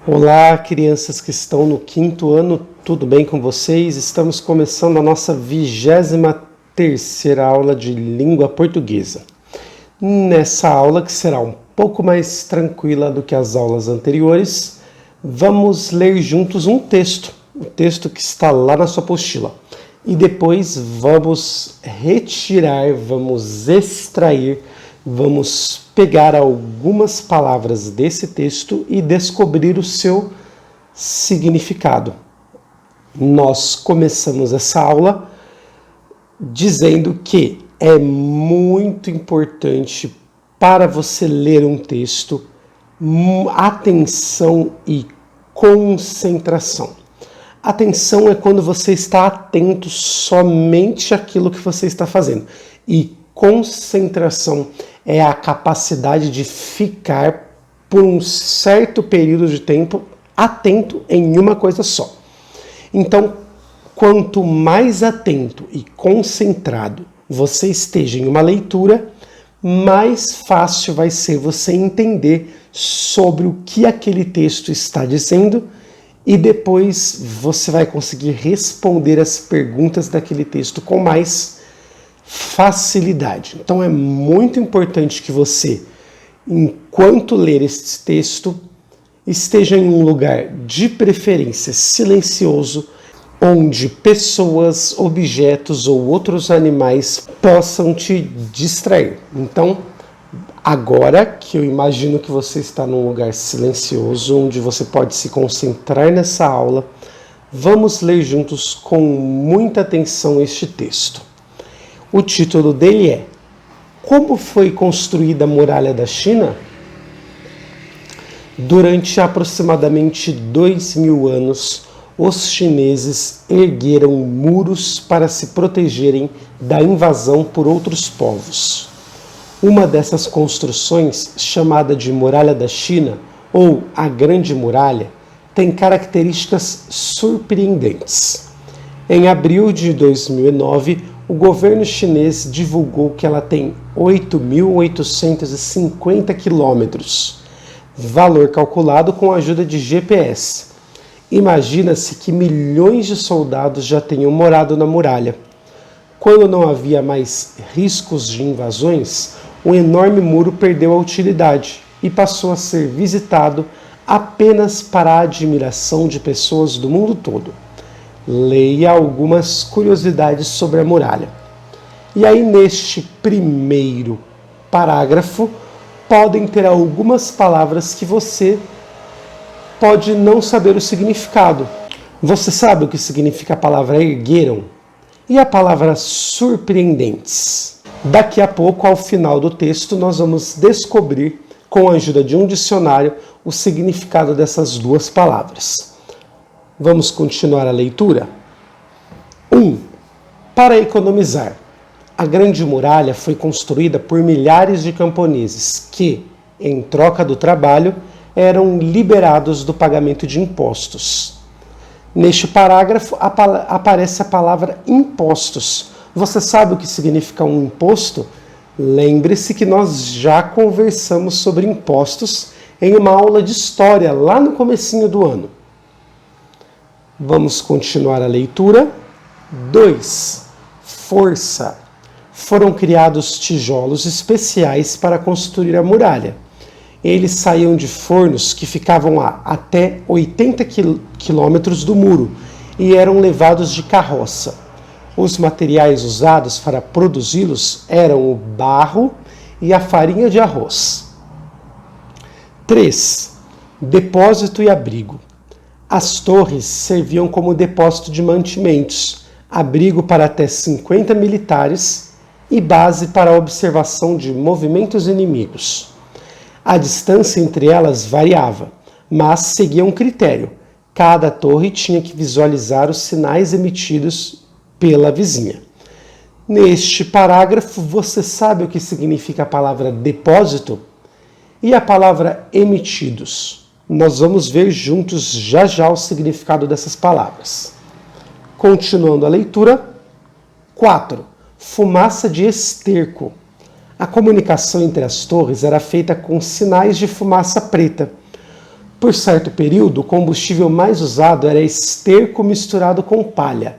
Olá, crianças que estão no quinto ano, tudo bem com vocês? Estamos começando a nossa 23ª aula de língua portuguesa. Nessa aula, que será um pouco mais tranquila do que as aulas anteriores, vamos ler juntos um texto, o texto que está lá na sua apostila. E depois vamos retirar, vamos extrair, vamos pegar algumas palavras desse texto e descobrir o seu significado. Nós começamos essa aula dizendo que é muito importante para você ler um texto, atenção e concentração. Atenção é quando você está atento somente àquilo que você está fazendo. E concentração é a capacidade de ficar por um certo período de tempo atento em uma coisa só. Então, quanto mais atento e concentrado você esteja em uma leitura, mais fácil vai ser você entender sobre o que aquele texto está dizendo e depois você vai conseguir responder as perguntas daquele texto com mais facilidade. Então é muito importante que você, enquanto ler este texto, esteja em um lugar de preferência silencioso, onde pessoas, objetos ou outros animais possam te distrair. Então, agora que eu imagino que você está num lugar silencioso, onde você pode se concentrar nessa aula, vamos ler juntos com muita atenção este texto. O título dele é Como foi construída a Muralha da China? Durante aproximadamente 2000 anos, os chineses ergueram muros para se protegerem da invasão por outros povos. Uma dessas construções, chamada de Muralha da China, ou a Grande Muralha, tem características surpreendentes. Em abril de 2009, o governo chinês divulgou que ela tem 8.850 quilômetros, valor calculado com a ajuda de GPS. Imagina-se que milhões de soldados já tenham morado na muralha. Quando não havia mais riscos de invasões, o enorme muro perdeu a utilidade e passou a ser visitado apenas para a admiração de pessoas do mundo todo. Leia algumas curiosidades sobre a muralha. E aí, neste primeiro parágrafo, podem ter algumas palavras que você pode não saber o significado. Você sabe o que significa a palavra ergueram? E a palavra surpreendentes? Daqui a pouco, ao final do texto, nós vamos descobrir, com a ajuda de um dicionário, o significado dessas duas palavras. Vamos continuar a leitura? 1. Para economizar. A Grande Muralha foi construída por milhares de camponeses que, em troca do trabalho, eram liberados do pagamento de impostos. Neste parágrafo aparece a palavra impostos. Você sabe o que significa um imposto? Lembre-se que nós já conversamos sobre impostos em uma aula de história lá no comecinho do ano. Vamos continuar a leitura. 2. Força. Foram criados tijolos especiais para construir a muralha. Eles saíam de fornos que ficavam a até 80 quilômetros do muro e eram levados de carroça. Os materiais usados para produzi-los eram o barro e a farinha de arroz. 3. Depósito e abrigo. As torres serviam como depósito de mantimentos, abrigo para até 50 militares e base para a observação de movimentos inimigos. A distância entre elas variava, mas seguia um critério. Cada torre tinha que visualizar os sinais emitidos pela vizinha. Neste parágrafo, você sabe o que significa a palavra depósito e a palavra emitidos. Nós vamos ver juntos já já o significado dessas palavras. Continuando a leitura. 4. Fumaça de esterco. A comunicação entre as torres era feita com sinais de fumaça preta. Por certo período, o combustível mais usado era esterco misturado com palha.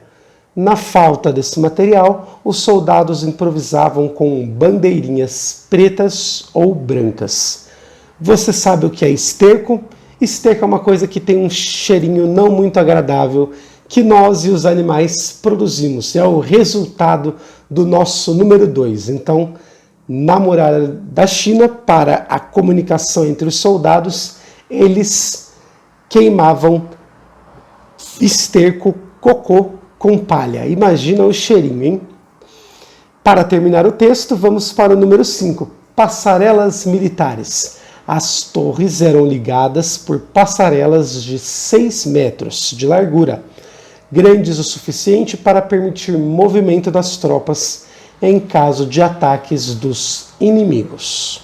Na falta desse material, os soldados improvisavam com bandeirinhas pretas ou brancas. Você sabe o que é esterco? Esterco é uma coisa que tem um cheirinho não muito agradável que nós e os animais produzimos. É o resultado do nosso número 2. Então, na muralha da China, para a comunicação entre os soldados, eles queimavam esterco, cocô com palha. Imagina o cheirinho, hein? Para terminar o texto, vamos para o número 5. Passarelas militares. As torres eram ligadas por passarelas de 6 metros de largura, grandes o suficiente para permitir movimento das tropas em caso de ataques dos inimigos.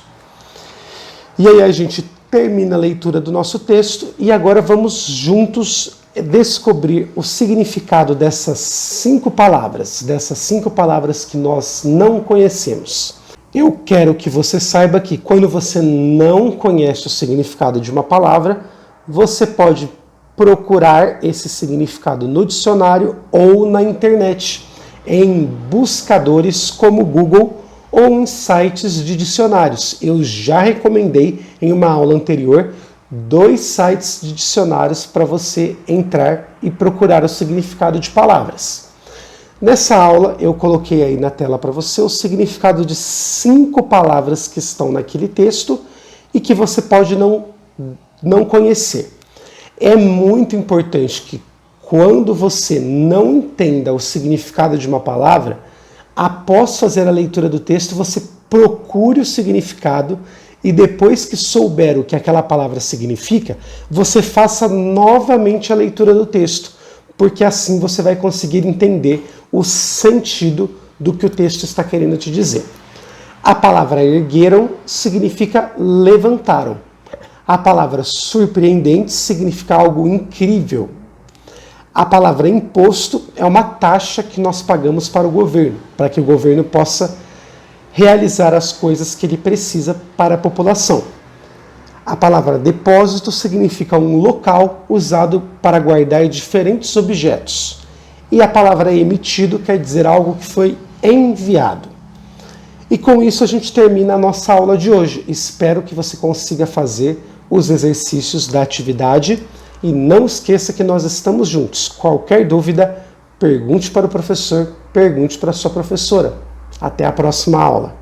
E aí a gente termina a leitura do nosso texto e agora vamos juntos descobrir o significado dessas 5 palavras que nós não conhecemos. Eu quero que você saiba que quando você não conhece o significado de uma palavra, você pode procurar esse significado no dicionário ou na internet, em buscadores como Google ou em sites de dicionários. Eu já recomendei em uma aula anterior 2 sites de dicionários para você entrar e procurar o significado de palavras. Nessa aula eu coloquei aí na tela para você o significado de 5 palavras que estão naquele texto e que você pode não conhecer. É muito importante que quando você não entenda o significado de uma palavra, após fazer a leitura do texto, você procure o significado e depois que souber o que aquela palavra significa, você faça novamente a leitura do texto, porque assim você vai conseguir entender o sentido do que o texto está querendo te dizer. A palavra ergueram significa levantaram. A palavra surpreendente significa algo incrível. A palavra imposto é uma taxa que nós pagamos para o governo, para que o governo possa realizar as coisas que ele precisa para a população. A palavra depósito significa um local usado para guardar diferentes objetos. E a palavra emitido quer dizer algo que foi enviado. E com isso a gente termina a nossa aula de hoje. Espero que você consiga fazer os exercícios da atividade e não esqueça que nós estamos juntos. Qualquer dúvida, pergunte para o professor, pergunte para a sua professora. Até a próxima aula.